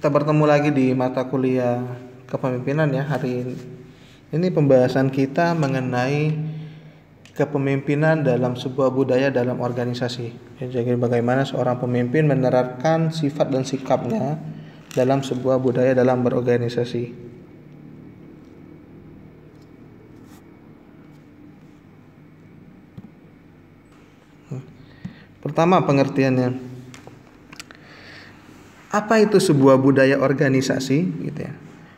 Kita bertemu lagi di mata kuliah kepemimpinan ya. Hari ini pembahasan kita mengenai kepemimpinan dalam sebuah budaya dalam organisasi. Jadi bagaimana seorang pemimpin menerapkan sifat dan sikapnya dalam sebuah budaya dalam berorganisasi. Pertama, pengertiannya. Apa itu sebuah budaya organisasi? Gitu ya.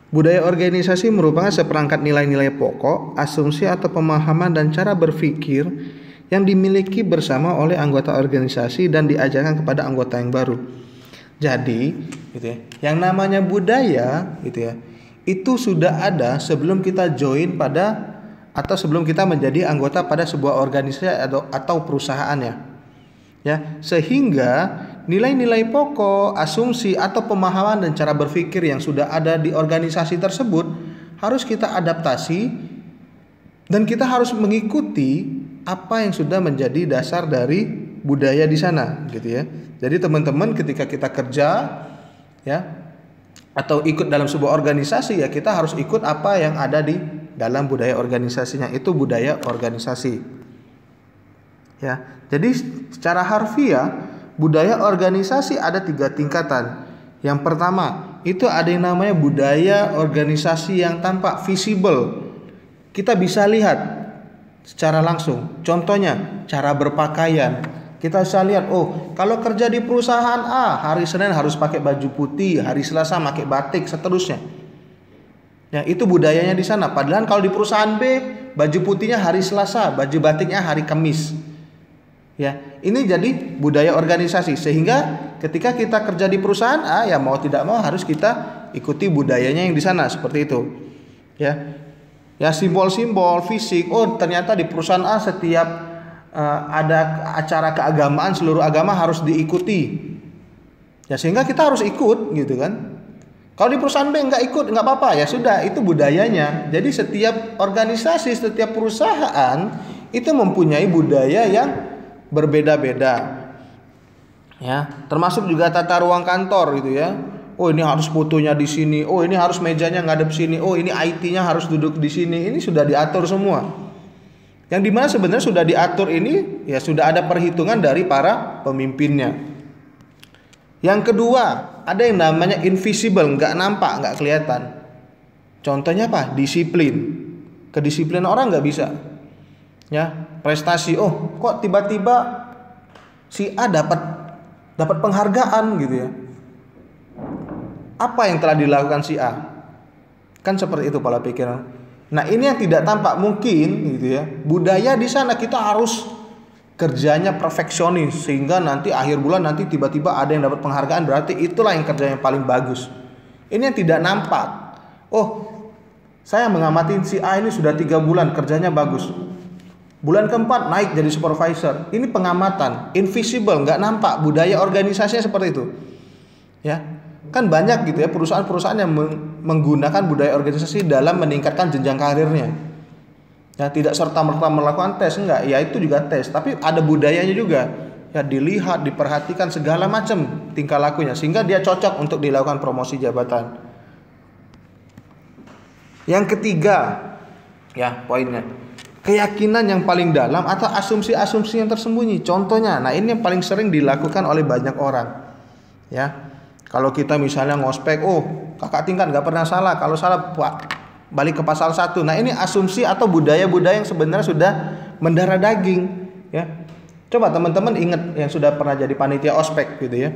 Budaya organisasi merupakan seperangkat nilai-nilai pokok, asumsi atau pemahaman dan cara berpikir yang dimiliki bersama oleh anggota organisasi dan diajarkan kepada anggota yang baru. Jadi, gitu ya, yang namanya budaya, gitu ya, itu sudah ada sebelum kita join pada atau sebelum kita menjadi anggota pada sebuah organisasi atau perusahaannya. Ya, sehingga nilai-nilai pokok, asumsi atau pemahaman dan cara berpikir yang sudah ada di organisasi tersebut harus kita adaptasi dan kita harus mengikuti apa yang sudah menjadi dasar dari budaya di sana, gitu ya. Jadi teman-teman ketika kita kerja ya atau ikut dalam sebuah organisasi ya kita harus ikut apa yang ada di dalam budaya organisasinya, itu budaya organisasi. Ya, jadi secara harfiah budaya organisasi ada 3 tingkatan. Yang pertama itu ada yang namanya budaya organisasi yang tampak visible. Kita bisa lihat secara langsung. Contohnya cara berpakaian. Kita bisa lihat, oh kalau kerja di perusahaan A hari Senin harus pakai baju putih, hari Selasa pakai batik, seterusnya. Ya, itu budayanya di sana. Padahal kalau di perusahaan B baju putihnya hari Selasa, baju batiknya hari Kamis. Ya, ini jadi budaya organisasi sehingga ketika kita kerja di perusahaan A ya mau tidak mau harus kita ikuti budayanya yang di sana seperti itu. Ya. Ya, simbol-simbol fisik. Oh, ternyata di perusahaan A setiap ada acara keagamaan seluruh agama harus diikuti. Ya, sehingga kita harus ikut gitu kan. Kalau di perusahaan B enggak ikut enggak apa-apa, ya sudah, itu budayanya. Jadi setiap organisasi, setiap perusahaan itu mempunyai budaya yang berbeda-beda. Ya, termasuk juga tata ruang kantor gitu ya. Oh, ini harus fotonya di sini. Oh, ini harus mejanya ngadep sini. Oh, ini IT-nya harus duduk di sini. Ini sudah diatur semua. Yang dimana sebenarnya sudah diatur ini ya sudah ada perhitungan dari para pemimpinnya. Yang kedua, ada yang namanya invisible, nggak nampak, nggak kelihatan. Contohnya apa? Disiplin. Kedisiplinan orang nggak bisa. Ya, prestasi. Oh, kok tiba-tiba si A dapat penghargaan gitu ya. Apa yang telah dilakukan si A? Kan seperti itu pola pikiran. Nah, ini yang tidak tampak mungkin gitu ya. Budaya di sana kita harus kerjanya perfeksionis sehingga nanti akhir bulan nanti tiba-tiba ada yang dapat penghargaan, berarti itulah yang kerjanya paling bagus. Ini yang tidak nampak. Oh, saya mengamati si A ini sudah 3 bulan kerjanya bagus. Bulan keempat naik jadi supervisor. Ini pengamatan, invisible, nggak nampak. Budaya organisasinya seperti itu. Ya, kan banyak gitu ya perusahaan-perusahaan yang menggunakan budaya organisasi dalam meningkatkan jenjang karirnya. Ya, tidak serta-merta melakukan tes, enggak. Ya itu juga tes, tapi ada budayanya juga. Ya, dilihat, diperhatikan segala macam tingkah lakunya sehingga dia cocok untuk dilakukan promosi jabatan. Yang ketiga, ya poinnya, keyakinan yang paling dalam atau asumsi-asumsi yang tersembunyi. Contohnya, nah ini yang paling sering dilakukan oleh banyak orang. Ya, kalau kita misalnya ngospek, oh kakak tingkat nggak pernah salah. Kalau salah balik ke pasal 1. Nah ini asumsi atau budaya-budaya yang sebenarnya sudah mendarah daging. Ya, coba teman-teman ingat yang sudah pernah jadi panitia ospek gitu ya.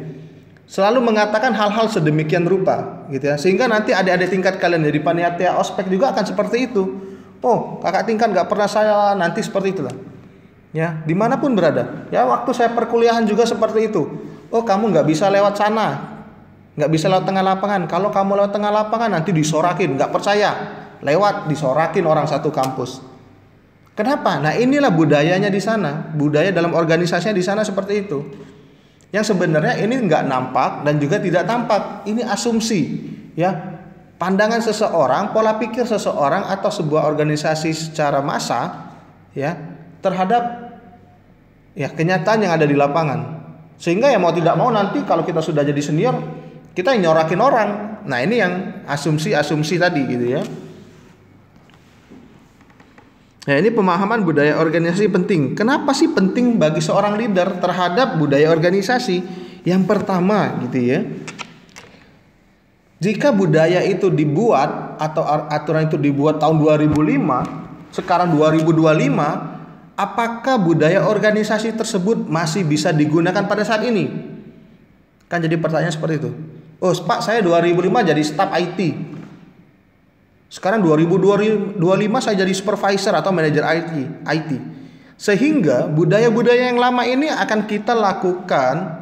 Selalu mengatakan hal-hal sedemikian rupa gitu ya. Sehingga nanti adik-adik tingkat kalian jadi panitia ospek juga akan seperti itu. Oh, kakak tingkat nggak pernah saya, nanti seperti itulah. Ya, dimanapun berada. Ya, waktu saya perkuliahan juga seperti itu. Oh, kamu nggak bisa lewat sana, nggak bisa lewat tengah lapangan. Kalau kamu lewat tengah lapangan nanti disorakin. Nggak percaya, lewat disorakin orang satu kampus. Kenapa? Nah, inilah budayanya di sana. Budaya dalam organisasinya di sana seperti itu. Yang sebenarnya ini nggak nampak dan juga tidak tampak. Ini asumsi, ya. Pandangan seseorang, pola pikir seseorang atau sebuah organisasi secara massa ya terhadap ya kenyataan yang ada di lapangan. Sehingga ya mau tidak mau nanti kalau kita sudah jadi senior, kita nyorakin orang. Nah, ini yang asumsi-asumsi tadi gitu ya. Nah, ini pemahaman budaya organisasi penting. Kenapa sih penting bagi seorang leader terhadap budaya organisasi? Yang pertama gitu ya, jika budaya itu dibuat atau aturan itu dibuat tahun 2005, sekarang 2025, apakah budaya organisasi tersebut masih bisa digunakan pada saat ini? Kan jadi pertanyaan seperti itu. Oh, Pak, saya 2005 jadi staf IT. Sekarang 2025 saya jadi supervisor atau manajer IT. Sehingga budaya-budaya yang lama ini akan kita lakukan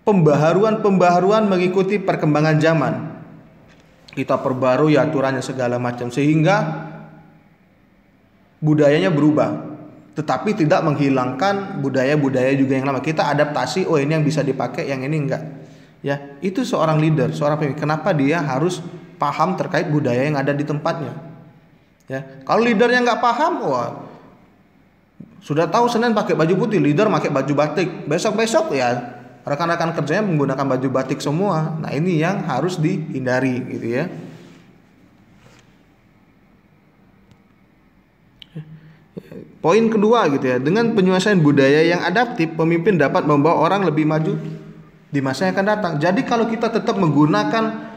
pembaharuan mengikuti perkembangan zaman. Kita perbarui aturannya segala macam sehingga budayanya berubah, tetapi tidak menghilangkan budaya-budaya juga yang lama. Kita adaptasi, oh ini yang bisa dipakai, yang ini enggak. Ya, itu seorang leader, seorang pemimpin. Kenapa dia harus paham terkait budaya yang ada di tempatnya? Ya, kalau leadernya nggak paham, wah, sudah tahu Senin pakai baju putih, leader pakai baju batik. Besok-besok ya rekan-rekan kerjanya menggunakan baju batik semua. Nah, ini yang harus dihindari gitu ya. Poin kedua gitu ya, dengan penyelesaian budaya yang adaptif, pemimpin dapat membawa orang lebih maju di masa yang akan datang. Jadi kalau kita tetap menggunakan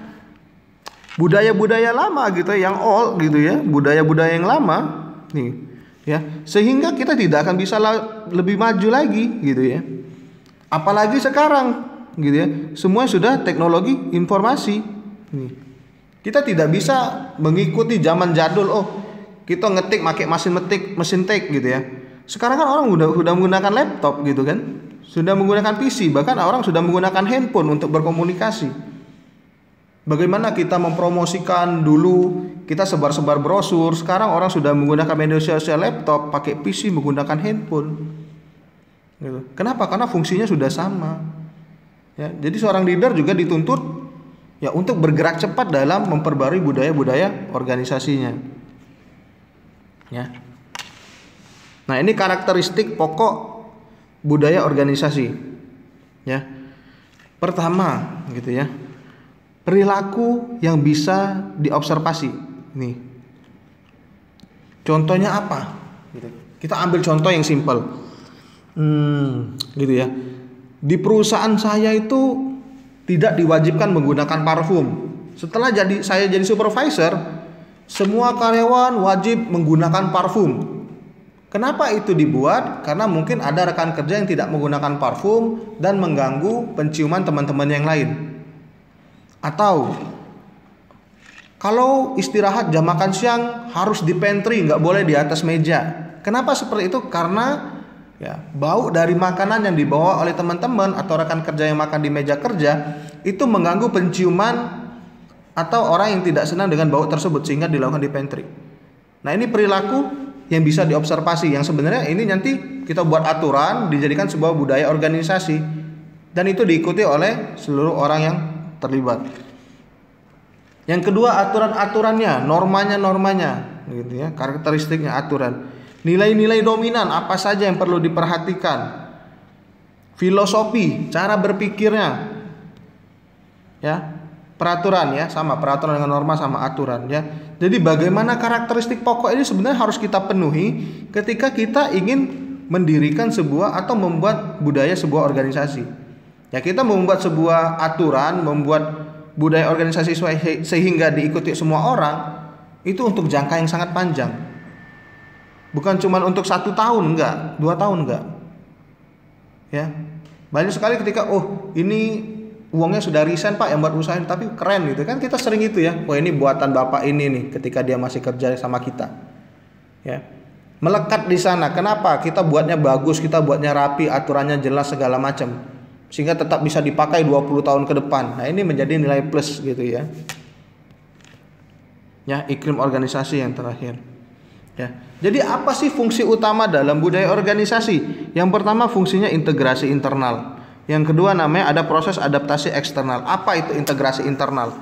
budaya-budaya lama gitu ya, yang old gitu ya, budaya-budaya yang lama nih ya, sehingga kita tidak akan bisa lebih maju lagi gitu ya. Apalagi sekarang gitu ya, semua sudah teknologi informasi nih. Kita tidak bisa mengikuti zaman jadul. Oh, kita ngetik pakai mesin tik gitu ya. Sekarang kan orang sudah menggunakan laptop gitu kan, sudah menggunakan PC, bahkan orang sudah menggunakan handphone untuk berkomunikasi. Bagaimana kita mempromosikan dulu, kita sebar-sebar brosur. Sekarang orang sudah menggunakan media sosial, laptop, pakai PC, menggunakan handphone. Gitu. Kenapa? Karena fungsinya sudah sama. Ya, jadi seorang leader juga dituntut ya untuk bergerak cepat dalam memperbarui budaya-budaya organisasinya. Ya. Nah, ini karakteristik pokok budaya organisasi. Ya. Pertama, gitu ya. Perilaku yang bisa diobservasi. Nih. Contohnya apa? Gitu. Kita ambil contoh yang simpel. Gitu ya. Di perusahaan saya itu tidak diwajibkan menggunakan parfum. Setelah saya jadi supervisor, semua karyawan wajib menggunakan parfum. Kenapa itu dibuat? Karena mungkin ada rekan kerja yang tidak menggunakan parfum dan mengganggu penciuman teman-teman yang lain. Atau kalau istirahat jam makan siang harus di pantry, nggak boleh di atas meja. Kenapa seperti itu? Karena ya, bau dari makanan yang dibawa oleh teman-teman atau rekan kerja yang makan di meja kerja itu mengganggu penciuman atau orang yang tidak senang dengan bau tersebut sehingga dilakukan di pantry. Nah, ini perilaku yang bisa diobservasi yang sebenarnya ini nanti kita buat aturan dijadikan sebuah budaya organisasi dan itu diikuti oleh seluruh orang yang terlibat. Yang kedua, aturan-aturannya, normanya gitu ya, karakteristiknya aturan. Nilai-nilai dominan apa saja yang perlu diperhatikan? Filosofi, cara berpikirnya. Ya, peraturan ya, sama peraturan dengan norma sama aturan ya. Jadi bagaimana karakteristik pokok ini sebenarnya harus kita penuhi ketika kita ingin mendirikan sebuah atau membuat budaya sebuah organisasi. Ya, kita membuat sebuah aturan, membuat budaya organisasi sehingga diikuti semua orang itu untuk jangka yang sangat panjang. Bukan cuma untuk 1 tahun, enggak, 2 tahun enggak. Ya, banyak sekali ketika ini uangnya sudah resign Pak yang buat usaha ini, tapi keren gitu kan, kita sering itu ya. Wah, ini buatan Bapak ini nih ketika dia masih kerja sama kita. Ya, melekat di sana. Kenapa? Kita buatnya bagus, kita buatnya rapi, aturannya jelas segala macam, sehingga tetap bisa dipakai 20 tahun ke depan. Nah, ini menjadi nilai plus gitu ya. Ya, iklim organisasi yang terakhir. Ya. Jadi apa sih fungsi utama dalam budaya organisasi? Yang pertama fungsinya integrasi internal. Yang kedua namanya ada proses adaptasi eksternal. Apa itu integrasi internal?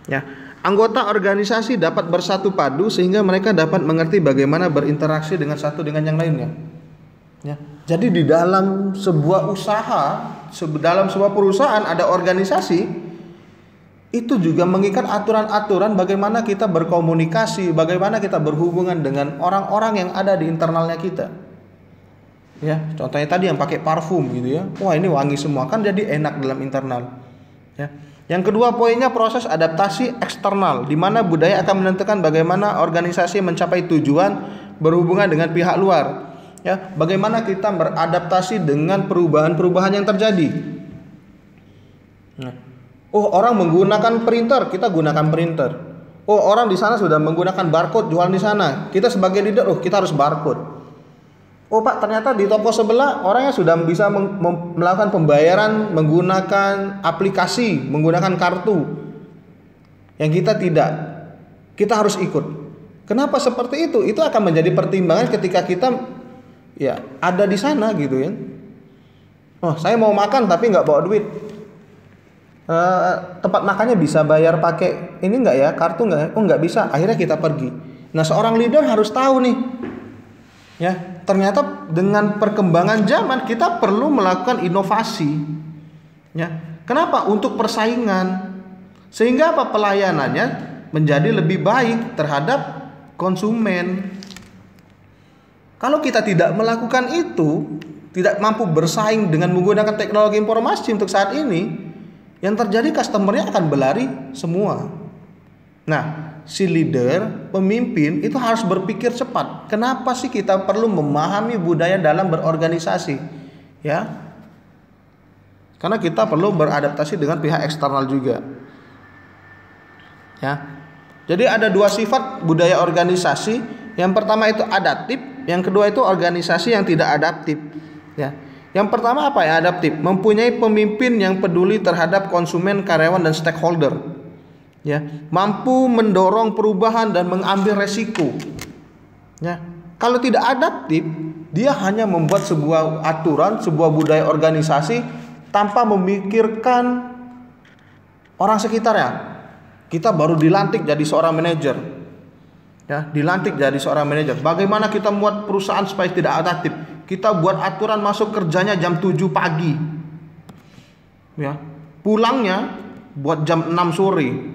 Ya, anggota organisasi dapat bersatu padu sehingga mereka dapat mengerti bagaimana berinteraksi dengan satu dengan yang lainnya. Ya. Jadi di dalam sebuah usaha, dalam sebuah perusahaan ada organisasi itu juga mengikat aturan-aturan bagaimana kita berkomunikasi, bagaimana kita berhubungan dengan orang-orang yang ada di internalnya kita. Ya, contohnya tadi yang pakai parfum gitu ya. Wah, ini wangi semua, kan jadi enak dalam internal. Ya. Yang kedua poinnya proses adaptasi eksternal, di mana budaya akan menentukan bagaimana organisasi mencapai tujuan berhubungan dengan pihak luar. Ya, bagaimana kita beradaptasi dengan perubahan-perubahan yang terjadi. Nah, oh, orang menggunakan printer, kita gunakan printer. Oh, orang di sana sudah menggunakan barcode jualan di sana. Kita sebagai leader, oh kita harus barcode. Oh Pak, ternyata di toko sebelah orangnya sudah bisa melakukan pembayaran menggunakan aplikasi, menggunakan kartu. Yang kita tidak. Kita harus ikut. Kenapa seperti itu? Itu akan menjadi pertimbangan ketika kita ya ada di sana gitu ya. Oh, saya mau makan tapi nggak bawa duit. Tempat makannya bisa bayar pakai ini nggak ya, kartu nggak? Oh nggak bisa. Akhirnya kita pergi. Nah, seorang leader harus tahu nih. Ya, ternyata dengan perkembangan zaman kita perlu melakukan inovasi. Ya, kenapa? Untuk persaingan. Sehingga apa, pelayanannya menjadi lebih baik terhadap konsumen. Kalau kita tidak melakukan itu, tidak mampu bersaing dengan menggunakan teknologi informasi untuk saat ini, yang terjadi customernya akan berlari semua. Nah, si leader, pemimpin itu harus berpikir cepat. Kenapa sih kita perlu memahami budaya dalam berorganisasi? Ya, karena kita perlu beradaptasi dengan pihak eksternal juga. Ya, jadi ada dua sifat budaya organisasi. Yang pertama itu adaptif, yang kedua itu organisasi yang tidak adaptif. Ya, yang pertama apa ya adaptif? Mempunyai pemimpin yang peduli terhadap konsumen, karyawan dan stakeholder. Ya, mampu mendorong perubahan dan mengambil resiko. Ya, kalau tidak adaptif, dia hanya membuat sebuah aturan, sebuah budaya organisasi tanpa memikirkan orang sekitarnya. Kita baru dilantik jadi seorang manajer. Ya, dilantik jadi seorang manajer. Bagaimana kita membuat perusahaan supaya tidak adaptif? Kita buat aturan masuk kerjanya jam 7 pagi. Ya, pulangnya buat jam 6 sore.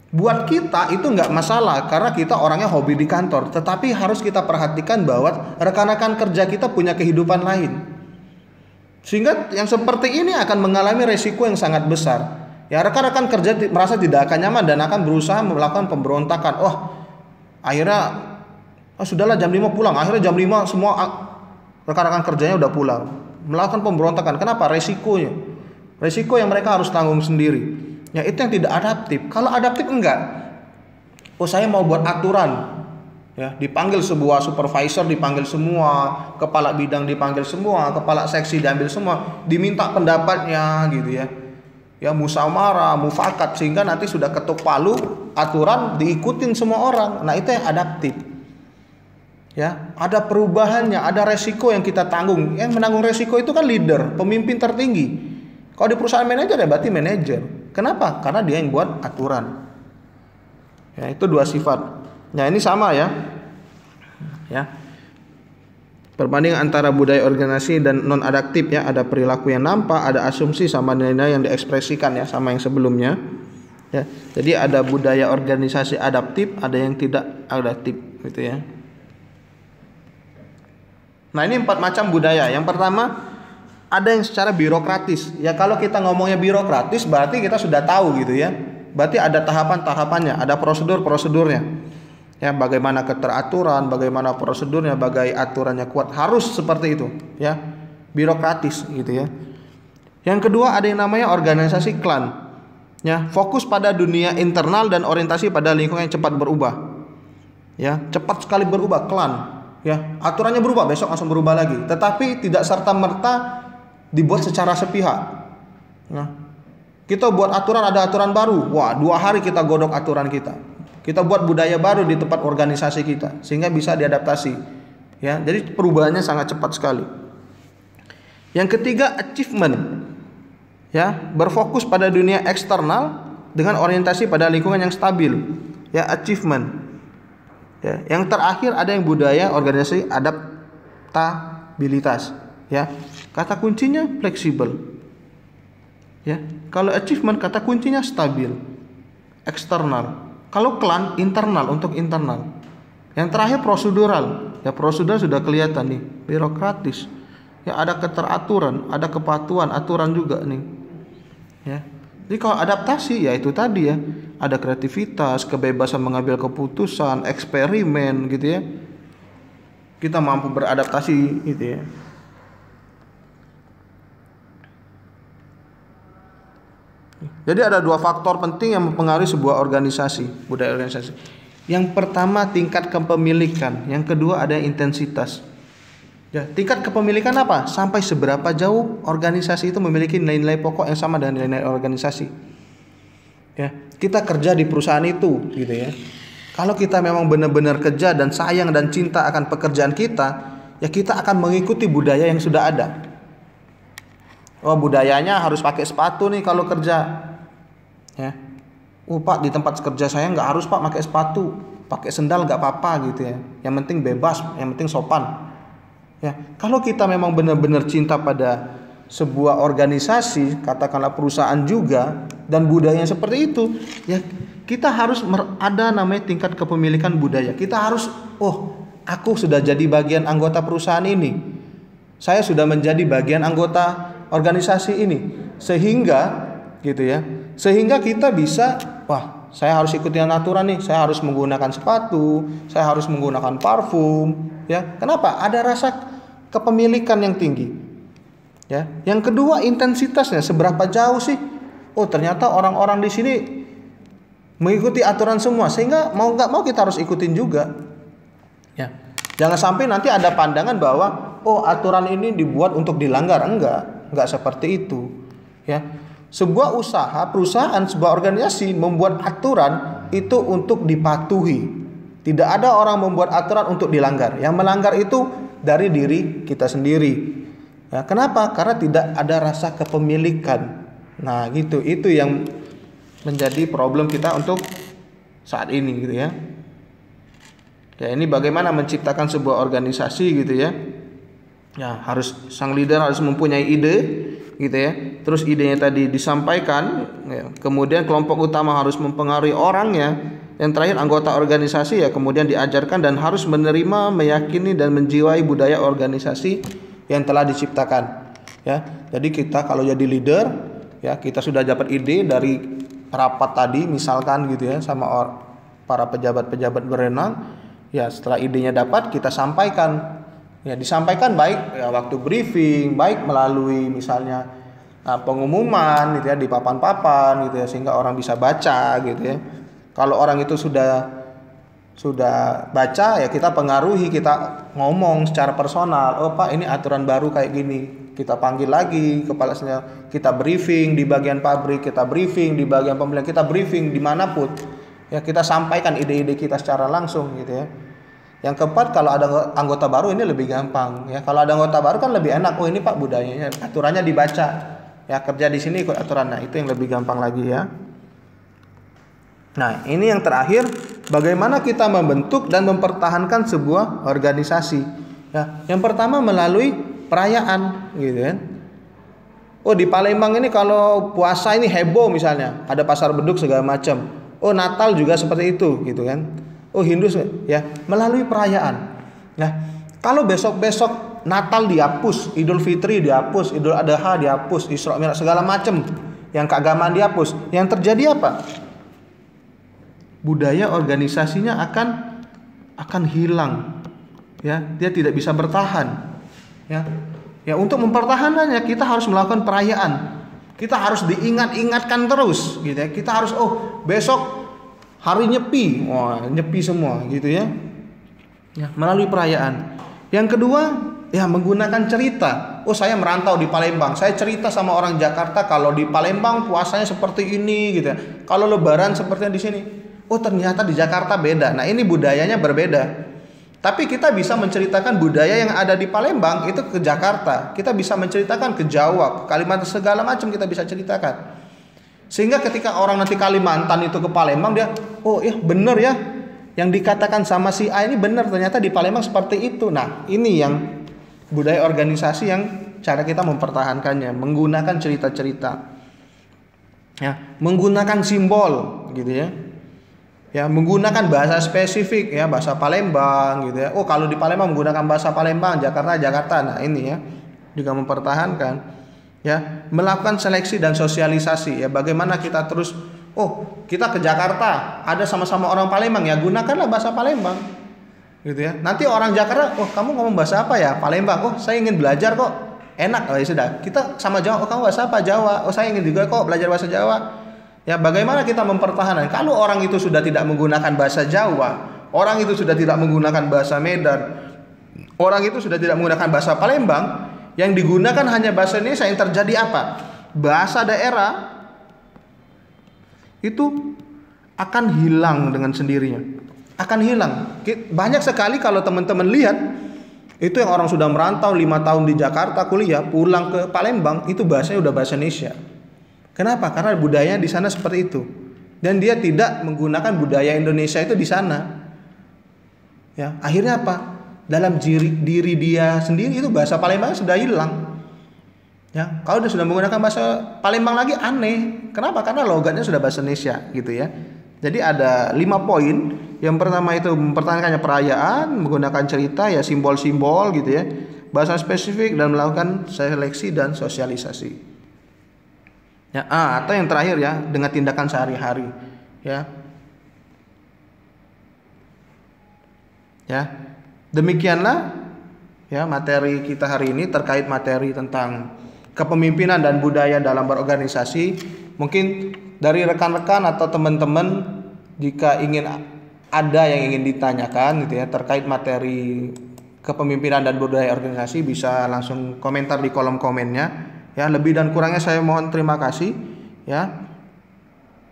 Buat kita itu nggak masalah karena kita orangnya hobi di kantor, tetapi harus kita perhatikan bahwa rekan-rekan kerja kita punya kehidupan lain, sehingga yang seperti ini akan mengalami resiko yang sangat besar. Ya, rekan-rekan kerja merasa tidak akan nyaman dan akan berusaha melakukan pemberontakan. Oh, akhirnya sudahlah jam 5 pulang. Akhirnya jam 5 semua rekan-rekan kerjanya udah pulang, melakukan pemberontakan. Kenapa? Resikonya, resiko yang mereka harus tanggung sendiri. Ya, itu yang tidak adaptif. Kalau adaptif enggak. Oh, saya mau buat aturan. Ya, dipanggil sebuah supervisor, dipanggil semua, kepala bidang dipanggil semua, kepala seksi diambil semua, diminta pendapatnya gitu ya. Ya, musyawarah, mufakat, sehingga nanti sudah ketuk palu, aturan diikutin semua orang. Nah, itu yang adaptif. Ya, ada perubahannya, ada resiko yang kita tanggung. Yang menanggung resiko itu kan leader, pemimpin tertinggi. Kalau di perusahaan manajer ya berarti manajer. Kenapa? Karena dia yang buat aturan. Ya, itu dua sifat. Nah, ini sama ya. Ya. Perbandingan antara budaya organisasi dan non adaptif ya, ada perilaku yang nampak, ada asumsi sama nilai-nilai yang diekspresikan ya, sama yang sebelumnya. Ya. Jadi ada budaya organisasi adaptif, ada yang tidak adaptif gitu ya. Nah, ini 4 macam budaya. Yang pertama, ada yang secara birokratis. Ya, kalau kita ngomongnya birokratis berarti kita sudah tahu gitu ya. Berarti ada tahapan-tahapannya, ada prosedur-prosedurnya. Ya, bagaimana keteraturan, bagaimana prosedurnya, bagaimana aturannya kuat, harus seperti itu, ya. Birokratis gitu ya. Yang kedua ada yang namanya organisasi klan. Ya, fokus pada dunia internal dan orientasi pada lingkungan yang cepat berubah. Ya, cepat sekali berubah klan. Ya, aturannya berubah, besok langsung berubah lagi. Tetapi tidak serta-merta dibuat secara sepihak. Nah, kita buat aturan, ada aturan baru, wah 2 hari kita godok aturan kita. Kita buat budaya baru di tempat organisasi kita sehingga bisa diadaptasi. Ya, jadi perubahannya sangat cepat sekali. Yang ketiga, achievement. Ya, berfokus pada dunia eksternal dengan orientasi pada lingkungan yang stabil. Ya, achievement. Ya, yang terakhir ada yang budaya organisasi adaptabilitas. Ya, kata kuncinya fleksibel. Ya, kalau achievement kata kuncinya stabil, eksternal. Kalau klan internal, untuk internal. Yang terakhir prosedural. Ya prosedural sudah kelihatan nih, birokratis. Ya ada keteraturan, ada kepatuhan, aturan juga nih. Ya. Jadi kalau adaptasi ya itu tadi ya, ada kreativitas, kebebasan mengambil keputusan, eksperimen gitu ya. Kita mampu beradaptasi gitu ya. Jadi ada dua faktor penting yang mempengaruhi sebuah organisasi, budaya organisasi. Yang pertama tingkat kepemilikan, yang kedua ada intensitas. Ya, tingkat kepemilikan apa? Sampai seberapa jauh organisasi itu memiliki nilai-nilai pokok yang sama dengan nilai-nilai organisasi. Ya, kita kerja di perusahaan itu, gitu ya. Kalau kita memang benar-benar kerja dan sayang dan cinta akan pekerjaan kita, ya kita akan mengikuti budaya yang sudah ada. Oh budayanya harus pakai sepatu nih kalau kerja, ya. Pak di tempat kerja saya nggak harus pak pakai sepatu, pakai sendal nggak apa-apa gitu ya. Yang penting bebas, yang penting sopan. Ya kalau kita memang benar-benar cinta pada sebuah organisasi, katakanlah perusahaan juga, dan budayanya seperti itu, ya kita harus ada namanya tingkat kepemilikan budaya. Kita harus, aku sudah jadi bagian anggota perusahaan ini, saya sudah menjadi bagian anggota organisasi ini, sehingga gitu ya, sehingga kita bisa, saya harus ikutin aturan nih, saya harus menggunakan sepatu, saya harus menggunakan parfum, ya. Kenapa? Ada rasa kepemilikan yang tinggi. Ya. Yang kedua intensitasnya, seberapa jauh sih? Ternyata orang-orang di sini mengikuti aturan semua, sehingga mau nggak mau kita harus ikutin juga. Ya. Jangan sampai nanti ada pandangan bahwa aturan ini dibuat untuk dilanggar. Enggak seperti itu. Ya. Sebuah usaha, perusahaan, sebuah organisasi membuat aturan itu untuk dipatuhi. Tidak ada orang membuat aturan untuk dilanggar. Yang melanggar itu dari diri kita sendiri. Ya, kenapa? Karena tidak ada rasa kepemilikan. Nah, gitu. Itu yang menjadi problem kita untuk saat ini gitu ya. Ya, ini bagaimana menciptakan sebuah organisasi gitu ya. Ya, sang leader harus mempunyai ide gitu ya. Terus idenya tadi disampaikan, ya. Kemudian kelompok utama harus mempengaruhi orangnya. Yang terakhir anggota organisasi ya kemudian diajarkan dan harus menerima, meyakini dan menjiwai budaya organisasi yang telah diciptakan. Ya, jadi kita kalau jadi leader, ya kita sudah dapat ide dari rapat tadi misalkan gitu ya sama para pejabat-pejabat berwenang. Ya setelah idenya dapat kita sampaikan. Ya disampaikan baik ya waktu briefing, baik melalui misalnya pengumuman gitu ya di papan-papan gitu ya sehingga orang bisa baca gitu ya. Kalau orang itu sudah baca ya kita pengaruhi, kita ngomong secara personal. Pak ini aturan baru kayak gini. Kita panggil lagi kepalanya, kita briefing di bagian pabrik, kita briefing di bagian pemilihan, kita briefing dimanapun. Ya kita sampaikan ide-ide kita secara langsung gitu ya. Yang keempat kalau ada anggota baru ini lebih gampang ya. Kalau ada anggota baru kan lebih enak. Ini Pak budayanya, aturannya dibaca. Ya kerja di sini ikut aturan. Nah itu yang lebih gampang lagi ya. Nah ini yang terakhir, bagaimana kita membentuk dan mempertahankan sebuah organisasi. Ya, yang pertama melalui perayaan, gitu kan. Di Palembang ini kalau puasa ini heboh misalnya, ada pasar beduk segala macam. Natal juga seperti itu, gitu kan. Hindu ya melalui perayaan. Nah kalau besok-besok Natal dihapus, Idul Fitri dihapus, Idul Adha dihapus, Isra Mi'raj segala macam yang keagamaan dihapus, yang terjadi apa? Budaya organisasinya akan hilang, ya dia tidak bisa bertahan, ya untuk mempertahankannya kita harus melakukan perayaan, kita harus diingat-ingatkan terus, gitu ya. Kita harus besok hari nyepi, nyepi semua, gitu ya, melalui perayaan. Yang kedua, ya menggunakan cerita. Saya merantau di Palembang, saya cerita sama orang Jakarta kalau di Palembang puasanya seperti ini, gitu ya. Kalau Lebaran seperti di sini. Ternyata di Jakarta beda. Nah ini budayanya berbeda. Tapi kita bisa menceritakan budaya yang ada di Palembang itu ke Jakarta. Kita bisa menceritakan ke Jawa, ke Kalimantan, segala macam kita bisa ceritakan. Sehingga ketika orang nanti Kalimantan itu ke Palembang dia, bener ya, yang dikatakan sama si A ini bener, ternyata di Palembang seperti itu. Nah ini yang budaya organisasi yang cara kita mempertahankannya, menggunakan cerita-cerita. Ya, menggunakan simbol gitu ya. Ya, menggunakan bahasa spesifik ya, bahasa Palembang gitu ya. Oh, kalau di Palembang menggunakan bahasa Palembang, Jakarta. Nah, ini ya juga mempertahankan ya, melakukan seleksi dan sosialisasi ya. Bagaimana kita terus, oh, kita ke Jakarta, ada sama-sama orang Palembang ya, gunakanlah bahasa Palembang. Gitu ya. Nanti orang Jakarta, oh, kamu ngomong bahasa apa ya? Palembang. Oh, saya ingin belajar kok. Enak. Oh, ya sudah. Kita sama Jawa, oh, kamu bahasa apa? Jawa. Oh, saya ingin juga kok belajar bahasa Jawa. Ya, bagaimana kita mempertahankan? Kalau orang itu sudah tidak menggunakan bahasa Jawa, orang itu sudah tidak menggunakan bahasa Medan, orang itu sudah tidak menggunakan bahasa Palembang, yang digunakan hanya bahasa Indonesia, yang terjadi apa? Bahasa daerah itu akan hilang dengan sendirinya. Akan hilang. Banyak sekali kalau teman-teman lihat, itu yang orang sudah merantau 5 tahun di Jakarta kuliah, pulang ke Palembang, itu bahasanya udah bahasa Indonesia. Kenapa? Karena budayanya di sana seperti itu. Dan dia tidak menggunakan budaya Indonesia itu di sana. Ya, akhirnya apa? Dalam diri dia sendiri itu bahasa Palembang sudah hilang. Ya, kalau dia sudah menggunakan bahasa Palembang lagi aneh. Kenapa? Karena logatnya sudah bahasa Indonesia gitu ya. Jadi ada 5 poin. Yang pertama itu mempertahankannya perayaan, menggunakan cerita ya, simbol-simbol gitu ya. Bahasa spesifik dan melakukan seleksi dan sosialisasi. Ya, atau yang terakhir ya, dengan tindakan sehari-hari ya. Ya. Demikianlah ya materi kita hari ini terkait materi tentang kepemimpinan dan budaya dalam berorganisasi. Mungkin dari rekan-rekan atau teman-teman jika ingin ada yang ingin ditanyakan gitu ya terkait materi kepemimpinan dan budaya organisasi, bisa langsung komentar di kolom komennya. Ya, lebih dan kurangnya saya mohon terima kasih ya.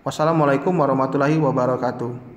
Wassalamualaikum warahmatullahi wabarakatuh.